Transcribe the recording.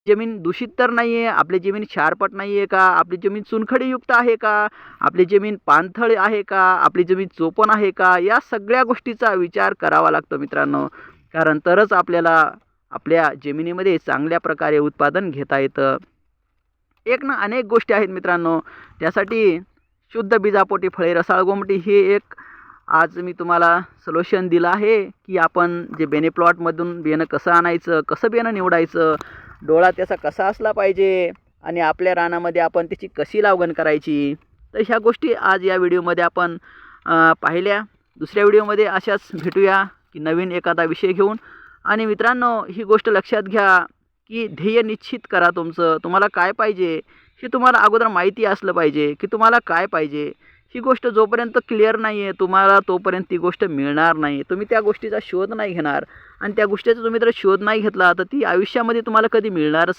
जमीन दूषित तर नाही आहे, आपली जमीन क्षारपट नाही आहे का, आपली जमीन चुनखडीयुक्त आहे का, आपली जमीन पाणथळ आहे का, आपली जमीन चोपण आहे का, या सगळ्या गोष्टीचा विचार करावा लागतो मित्रांनो. कारण तरच आपल्याला आपल्या जमिनीमध्ये चांगल्या प्रकारे उत्पादन घेता येतं. एक ना अनेक गोष्टी आहेत मित्रांनो. त्यासाठी शुद्ध बीजापोटी फळे रसाळ गोमटी हे एक आज मी तुम्हाला सोल्युशन दिलं आहे, की आपण जे बेने प्लॉटमधून बियाणं कसं आणायचं, कसं बियाणं निवडायचं, डोळा त्याचा कसा असला पाहिजे आणि आपल्या रानामध्ये आपण त्याची कशी लागवड करायची. तर ह्या गोष्टी आज या व्हिडिओमध्ये आपण पाहिल्या. दुसऱ्या व्हिडिओमध्ये अशाच भेटूया की नवीन एखादा विषय घेऊन. आणि मित्रांनो, ही गोष्ट लक्षात घ्या की ध्येय निश्चित करा तुमचं. तुम्हाला काय पाहिजे हे तुम्हाला अगोदर माहिती असलं पाहिजे की तुम्हाला काय पाहिजे. ही गोष्ट जोपर्यंत क्लिअर नाही आहे तुम्हाला तोपर्यंत ती गोष्ट मिळणार नाही. तुम्ही त्या गोष्टीचा शोध नाही घेणार आणि त्या गोष्टीचा तुम्ही जर शोध नाही घेतला तर ती आयुष्यामध्ये तुम्हाला कधी मिळणारच